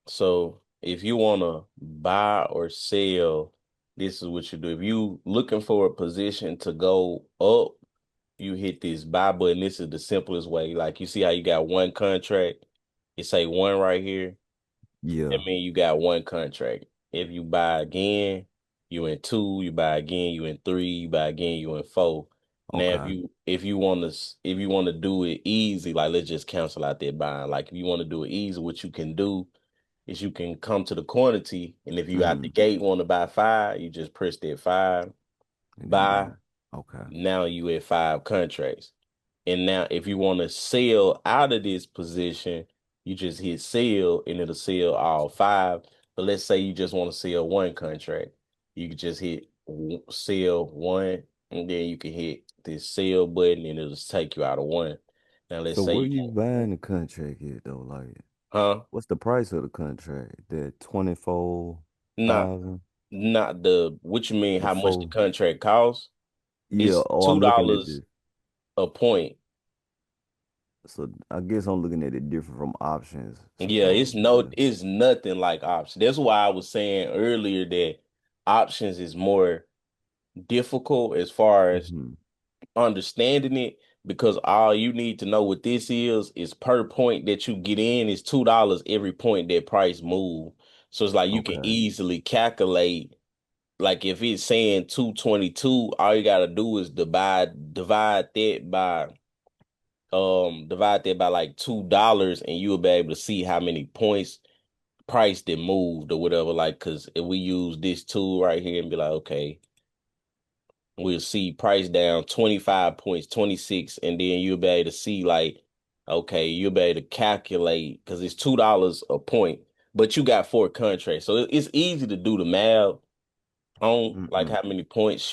So if you want to buy or sell, this is what you do. If you looking for a position to go up, you hit this buy button. This is the simplest way. Like you see how you got one contract, it say one right here. That Yeah. means you got one contract. If you buy again, you in two. You buy again, you in three. You buy again, you in four. Now, Okay. if you want to do it easy, like let's just cancel out that buying. Like if you want to do it easy, what you can do is you can come to the quantity, and if you out the Hmm. gate want to buy five, you just press that five, And then buy. boom. Okay. Now you at five contracts. And now if you want to sell out of this position, you just hit sell and it'll sell all five. But let's say you just want to sell one contract. You can just hit sell one and then you can hit this sell button and it'll just take you out of one. Now let's So say where you you want, buying the contract at though? Like, huh? what's the price of the contract? That Not 24,000 not the what you mean or how much the four? contract costs? Yeah. It's Oh, two I'm looking at dollars this. a point. So I guess I'm looking at it different from options, Yeah, supposedly. it's nothing like options. That's why I was saying earlier that options is more difficult as far as Hmm. understanding it because all you need to know what this is per point that you get in is $2 every point that price move. So it's like you can Okay. easily calculate like if it's saying 222, all you gotta do is divide that by like $2 and you'll be able to see how many points price that moved or whatever. Like, cause if we use this tool right here and be like, okay, we'll see price down 25 points, 26, and then you'll be able to see like, okay, you'll be able to calculate because it's $2 a point, but you got four contracts. So it's easy to do the math on like Mm-mm. how many points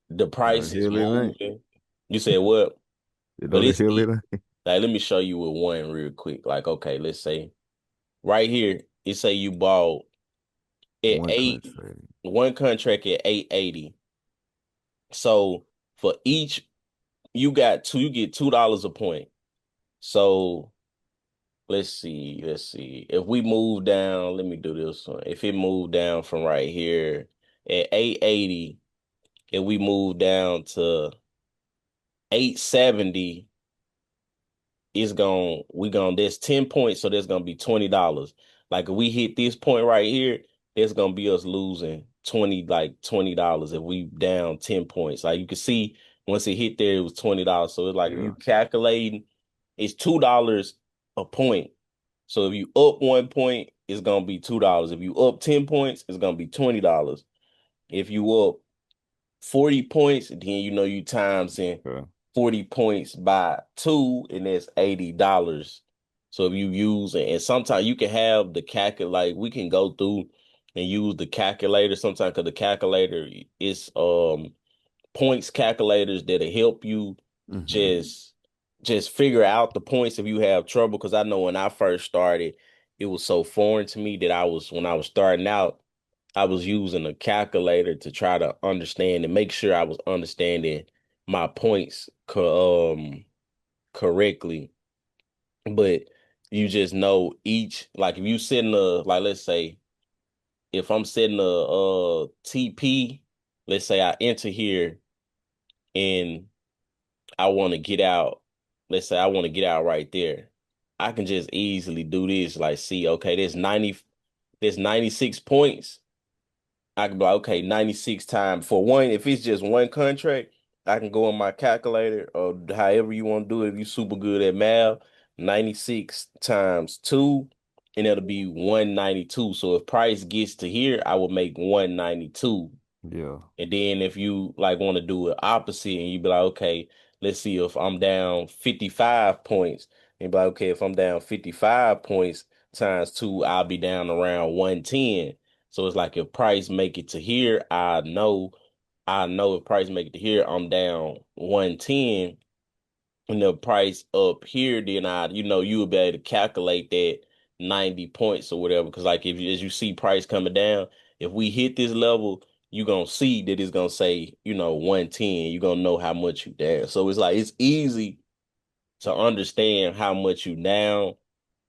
the You know the price is hell it ain't. moving. You said what? You know But the it's hell it ain't. like let me show you with one real quick. Like, okay, let's say right here, it say you bought at One eight, contract. one contract at 880. So for each, you get $2 a point. So let's see. If we move down, let me do this one. If it moved down from right here at 880, if we move down to 870, there's 10 points, so there's gonna be $20. Like if we hit this point right here, there's gonna be us losing $20 if we down 10 points. Like you can see once it hit there, it was $20. So it's like if you Yeah. calculating, it's $2 a point. So if you up 1 point, it's gonna be $2. If you up 10 points, it's gonna be $20. If you up 40 points, then you times in Okay. 40 points by two, and that's $80. So if you use it, and sometimes you can have the calculator, like we can go through and use the calculator sometimes because the calculator is points calculators that'll help you Mm-hmm. just just figure out the points if you have trouble. Because I know when I first started, it was so foreign to me that when I was starting out, I was using a calculator to try to understand and make sure I was understanding my points correctly. But you just know each like if you setting a like let's say if I'm setting a TP, let's say I enter here and I want to get out. Let's say I want to get out right there. I can just easily do this. Like, see, okay, there's 96 points. I can be like, okay, 96 times for one. If it's just one contract, I can go on my calculator or however you want to do it. If you're super good at math, 96 times two, and it'll be 192. So if price gets to here, I will make 192. Yeah. And then if you like want to do it opposite and you be like, okay, let's see if I'm down 55 points. And be like, okay, if I'm down 55 points times two, I'll be down around 110. So it's like if price make it to here, I know if price make it to here, I'm down 110 and the price up here, then you would be able to calculate that 90 points or whatever. Because like if you, as you see price coming down, if we hit this level, you're gonna see that it's gonna say, 110. You're gonna know how much you down. So it's like it's easy to understand how much you down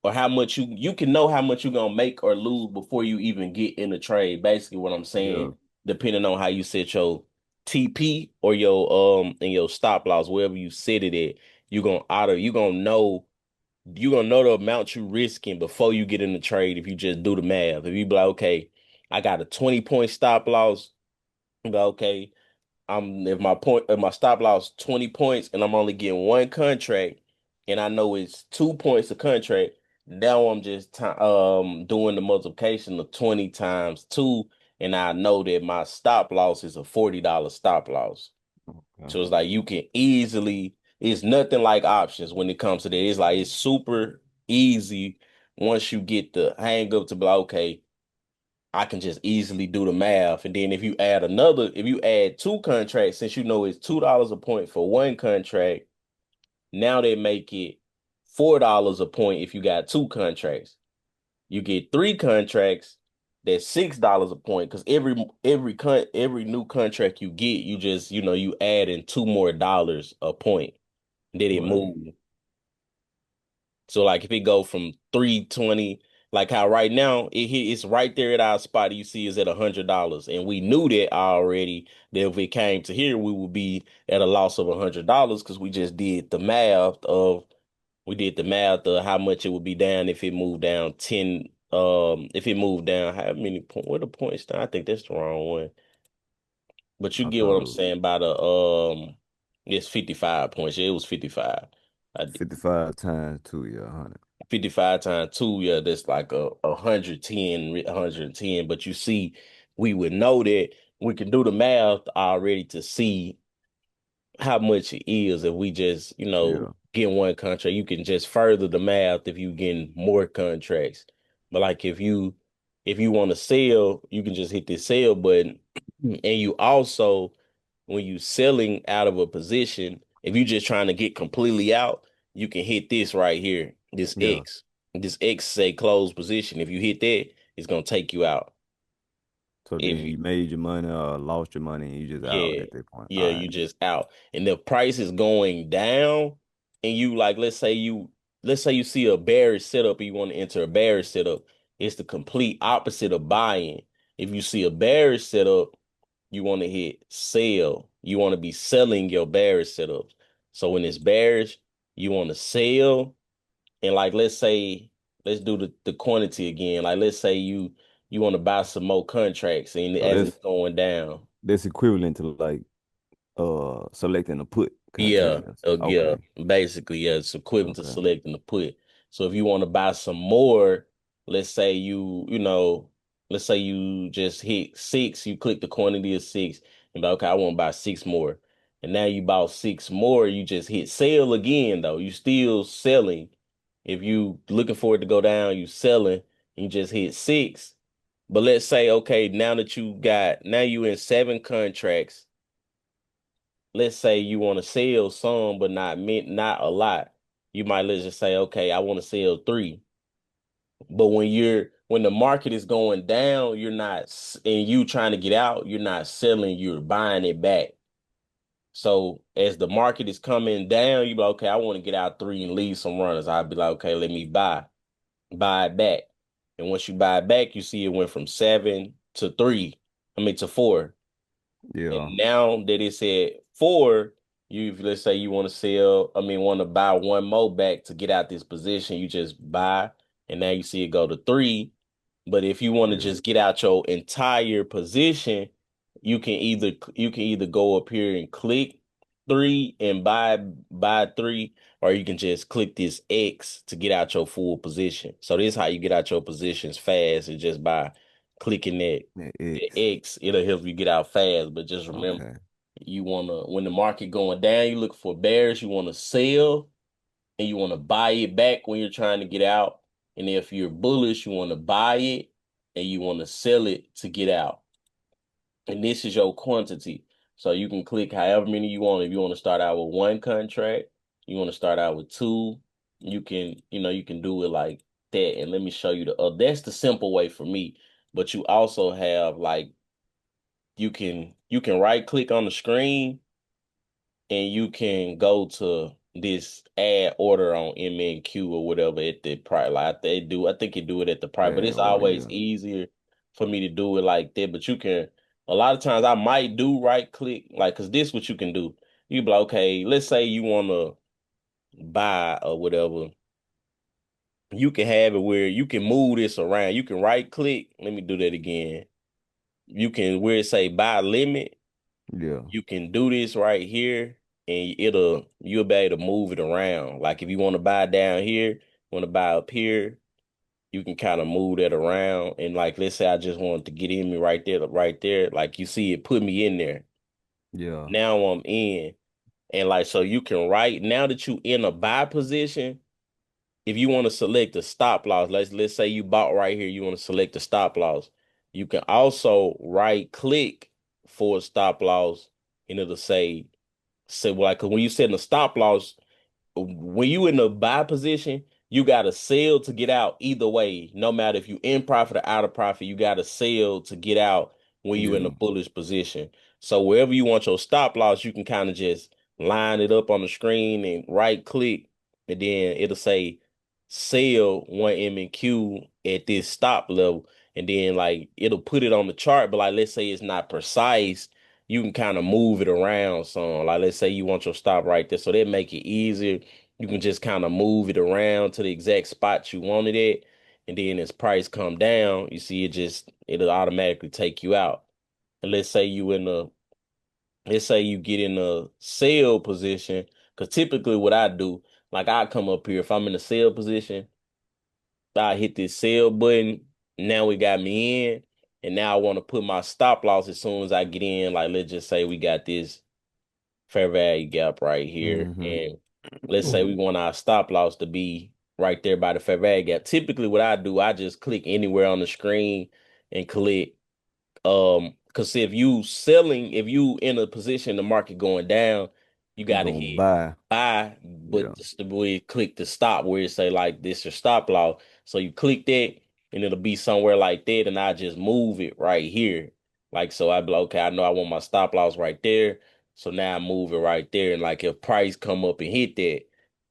or how much you can know how much you're gonna make or lose before you even get in the trade. Basically, what I'm saying, Yeah. depending on how you set your TP or your and your stop loss, wherever you set it at, you're gonna know the amount you risking before you get in the trade if you just do the math. If you be like, okay, I got a 20-point stop loss, you be like, okay, if my stop loss 20 points and I'm only getting one contract and I know it's 2 points a contract, now I'm just doing the multiplication of 20 times two, and I know that my stop loss is a $40 stop loss. Okay. So it's like you can easily, it's nothing like options when it comes to that. It's like it's super easy once you get the hang up to be like, okay, I can just easily do the math. And then if you add two contracts, since you know it's $2 a point for one contract, now they make it $4 a point if you got two contracts. You get three contracts, that's $6 a point. Because every new contract you get, you just, you add in two more dollars a point. Then it Right. move. So like if it go from 320, like how right now it's right there at our spot you see is at $100. And we knew that already that if it came to here, we would be at a loss of $100 because we did the math of how much it would be down if it moved down 10, if it moved down how many point what the points down? I think that's the wrong one. But you I get what thought I'm it was saying by it's 55 points. Yeah, it was 55. 55 times 2, yeah, 100. 55 times two, yeah, that's like a 110. But you see, we would know that we can do the math already to see how much it is if we just, Yeah. get one contract. You can just further the math if you getting more contracts. But like if you want to sell, you can just hit the sell button. And you also, when you selling out of a position, if you just trying to get completely out, you can hit this right here, this Yeah. X. This X say close position. If you hit that, it's gonna take you out. So If then you you made your money or lost your money and you just out Yeah, at that point. yeah, All you right. just out. And the price is going down, and you like, let's say you see a bearish setup and you want to enter a bearish setup. It's the complete opposite of buying. If you see a bearish setup, you want to hit sell. You want to be selling your bearish setups. So when it's bearish, you want to sell. And like let's do the quantity again. Like let's say you want to buy some more contracts and So as it's going down. that's equivalent to like selecting a put Yeah, contract. yeah, Okay. basically, yeah, it's equivalent to Okay. selecting the put. So if you want to buy some more, let's say let's say you just hit six, you click the quantity of six, and be like, okay, I want to buy six more. And now you bought six more, you just hit sell again, though. You still selling. If you looking for it to go down, you selling, you just hit six. But let's say, okay, now you in seven contracts, let's say you want to sell some, but not a lot. You might let's just say, okay, I want to sell three. But when the market is going down, and you trying to get out, you're not selling, you're buying it back. So as the market is coming down, you be like, okay, I want to get out three and leave some runners. I'd be like, okay, let me buy it back. And once you buy it back, you see it went from seven to three. I mean to four. And Yeah. now that it's at four, let's say you want to want to buy one more back to get out this position, you just buy, and now you see it go to three. But if you want to Yeah. just get out your entire position, you can either go up here and click three and buy three, or you can just click this X to get out your full position. So this is how you get out your positions fast, and just by clicking That the X. X, it'll help you get out fast. But just remember, Okay. when the market going down, you look for bears, you want to sell and you want to buy it back when you're trying to get out. And if you're bullish, you want to buy it and you want to sell it to get out. And this is your quantity. So you can click however many you want. If you want to start out with one contract, you want to start out with two, you can do it like that. And let me show you that's the simple way for me. But you also have like you can right click on the screen and you can go to this add order on MNQ or whatever at the price. Like they do, I think you do it at the price, but Add it's order, always yeah. easier for me to do it like that. But you can a lot of times I might do right click, like because this what you can do. You be like, okay, let's say you wanna buy or whatever. You can have it where you can move this around. You can right click. Let me do that again. You can where it say buy limit. Yeah. You can do this right here and you'll be able to move it around. Like if you want to buy down here, want to buy up here, you can kind of move that around. And like let's say I just wanted to get in me right there. Like you see it put me in there. Yeah. Now I'm in. And like so you can write now that you in a buy position, if you want to select a stop loss, let's say you bought right here, you want to select the stop loss. You can also right click for a stop loss and it'll say well, like 'cause when you set in a stop loss, when you in the buy position, you got to sell to get out either way. No matter if you in profit or out of profit, you got to sell to get out when you in a Yeah. bullish position. So wherever you want your stop loss, you can kind of just line it up on the screen and right click, and then it'll say sell one M and Q at this stop level, and then like it'll put it on the chart. But like let's say it's not precise, you can kind of move it around some. Like let's say you want your stop right there, so that make it easier. You can just kind of move it around to the exact spot you wanted it, and then as price come down, you see it'll automatically take you out. And let's say you get in a sell position, because typically what I do, like I come up here if I'm in a sell position, I hit this sell button. Now we got me in, and now I want to put my stop loss as soon as I get in. Like let's just say we got this fair value gap right here. Mm-hmm. And let's say we want our stop loss to be right there by the fair value gap. Typically, what I do, I just click anywhere on the screen and click because if you in a position the market going down, you You gotta gonna hit buy. buy, Yeah. but just the way click the stop where it say like this your stop loss. So you click that and it'll be somewhere like that, and I just move it right here. Like so I'd be like, okay, I know I want my stop loss right there. So now I move it right there. And like if price come up and hit that,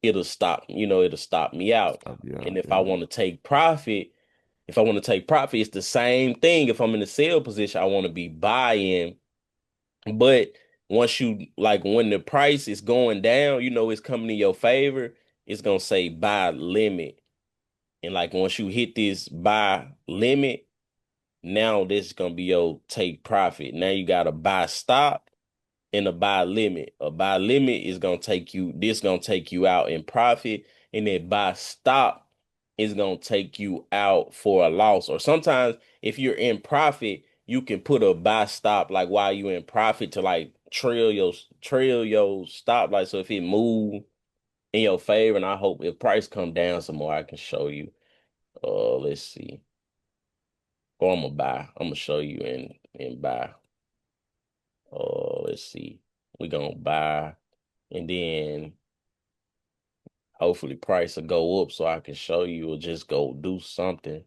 it'll stop me out. Stop. Yeah. And if I Yeah. want to take profit, it's the same thing. If I'm in the sell position, I want to be buying. But once you like when the price is going down, it's coming in your favor, it's gonna say buy limit. And like once you hit this buy limit, now this is gonna be your take profit. Now you got to buy stop and a buy limit. A buy limit is gonna take you out in profit, and then buy stop is gonna take you out for a loss. Or sometimes if you're in profit, you can put a buy stop like while you're in profit to like trail your stop. Like so if it move in your favor, and I hope if price come down some more, I can show you. Let's see. Or I'm gonna buy. I'm gonna show you in buy. Let's see. We're gonna buy, and then hopefully price will go up so I can show you or just go do something.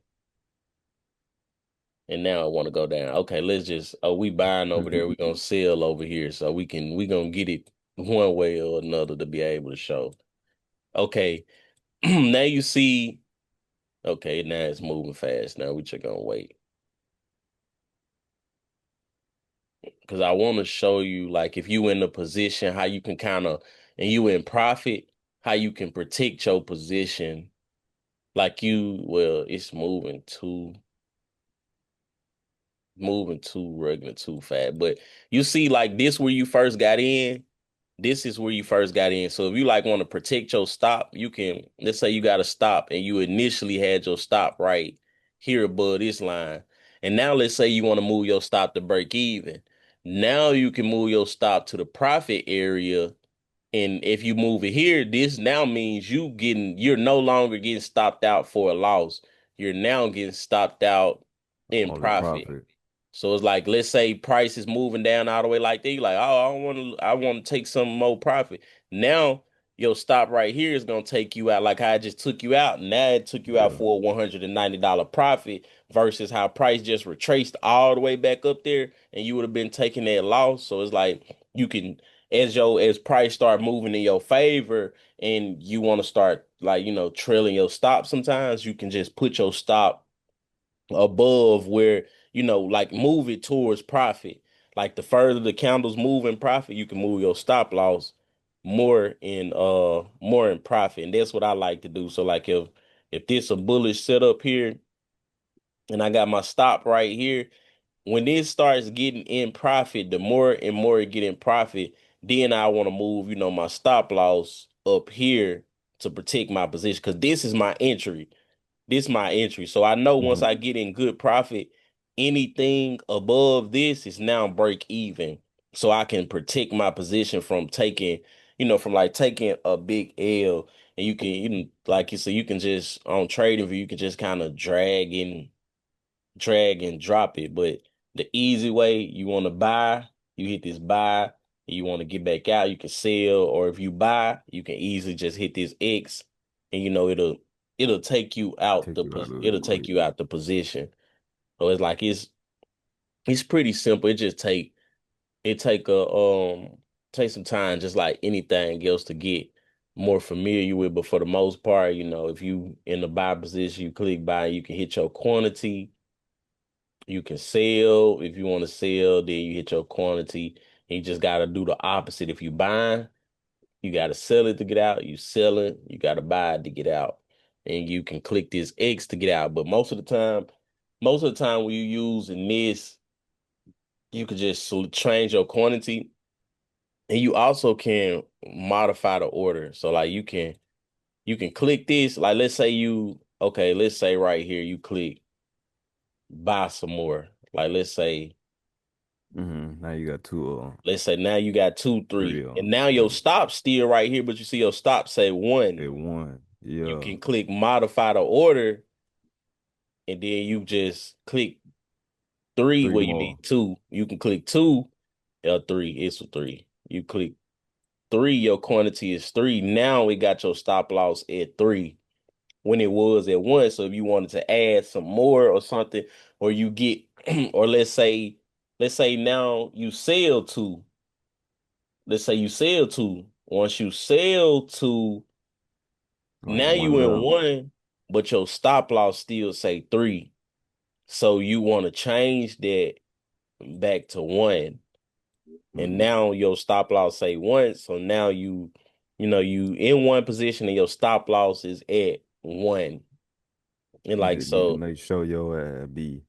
And now I want to go down. Okay, let's just we buying over there, we gonna sell over here. So we gonna get it one way or another to be able to show. Okay, now you see, okay, now it's moving fast. Now we just gonna wait. Because I want to show you like if you in a position how you can kind of and you in profit, how you can protect your position. Like it's moving too regular too fast. But you see, like this where you first got in, this is where you first got in. So if you like want to protect your stop, you can let's say you got a stop and you initially had your stop right here above this line. And now let's say you want to move your stop to break even. Now you can move your stop to the profit area. And if you move it here, this now means you're no longer getting stopped out for a loss. You're now getting stopped out in On the profit. profit. So it's like, let's say price is moving down all the way like that. You're like, oh, I want to take some more profit. Now your stop right here is gonna take you out like how I just took you out. Now it took you out Yeah. for a $190 profit versus how price just retraced all the way back up there and you would have been taking that loss. So it's like you can as price start moving in your favor and you want to start like, trailing your stop, sometimes you can just put your stop above where, like move it towards profit. Like the further the candles move in profit, you can move your stop loss more in profit. And that's what I like to do. So like if this a bullish setup here and I got my stop right here, when this starts getting in profit, the more and more it get in profit, then I want to move, my stop loss up here to protect my position because this is my entry. This my entry. So I know once Hmm. I get in good profit, anything above this is now break even. So I can protect my position from taking, from like taking a big L. And like you said, you can just on trading view, you can just kind of drag and drop it. But the easy way, you want to buy, you hit this buy, and you want to get back out, you can sell, or if you buy, you can easily just hit this X, and it'll take you out Take you out of it'll it take quick. you out the position. So it's like it's pretty simple. It take some time, just like anything else, to get more familiar with. But for the most part, if you in the buy position, you click buy, you can hit your quantity. You can sell. If you want to sell, then you hit your quantity. And you just got to do the opposite. If you buying, you got to sell it to get out. You sell it, you got to buy it to get out. And you can click this X to get out. But most of the time when you using this, you can just change your quantity. And you also can modify the order. So like you can click this. Like let's say right here you click buy some more. Like Now you got two let's say now you got two, three three, and now your yeah. stop still right here, but you see your stop say one. At one. You Yeah. can click modify the order, and then you just click three Three where you more. need two. You can click two or three. It's a three. You click three, your quantity is three. Now we got your stop loss at three when it was at one. So if you wanted to add some more or something, or you get, or let's say now you sell two. Let's say you sell two. Once you sell two, Like now one you in left. one, but your stop loss still say three. So you want to change that back to one. And Mm. now your stop loss say one. So now you in one position and your stop loss is at one. And You like just need to so, make sure your be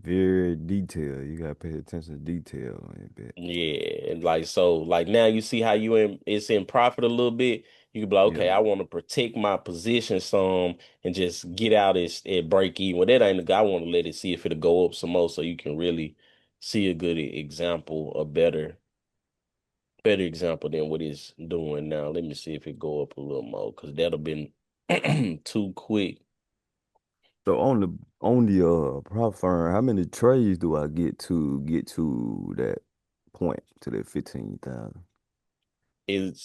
very detailed. You gotta pay attention to detail a bit. yeah, and like now you see how it's in profit a little bit. You can be like, okay, Yeah. I want to protect my position some and just get out at break even. Well, that ain't the guy. I want to let it see if it'll go up some more so you can really see a good example, a better example than what it's doing now. Let me see if it go up a little more because that'll been too quick. So on the prop firm, how many trades do I get to that point to that 15,000? It's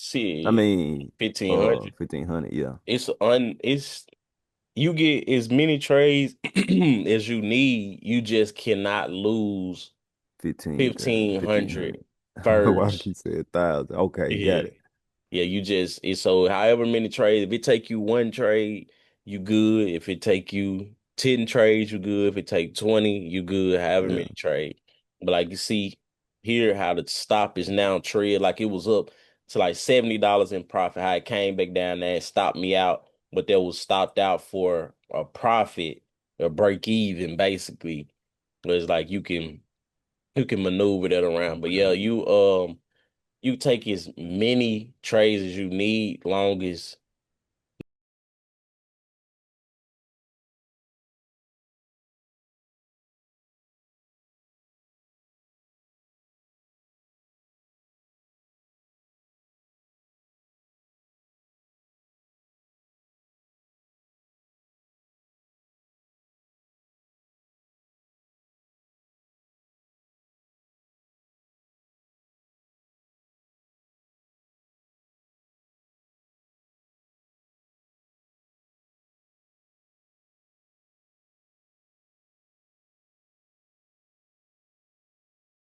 I see mean 1,500. 1,500, yeah. It's you get as many trades as you need. You just cannot lose 15,000, 1,500 1,500. Why I first. keep saying 1,000? Okay, got Yeah. it. Yeah, it's so however many trades, if it take you one trade, you good. If it take you 10 trades, you good. If it take 20, you good, however Yeah. many trade. But like you see here how the stop is now tread like it was up to like $70 in profit, how it came back down there and stopped me out, but that was stopped out for a profit, a break even basically. But it's like you can maneuver that around. But yeah, you take as many trades as you need, long as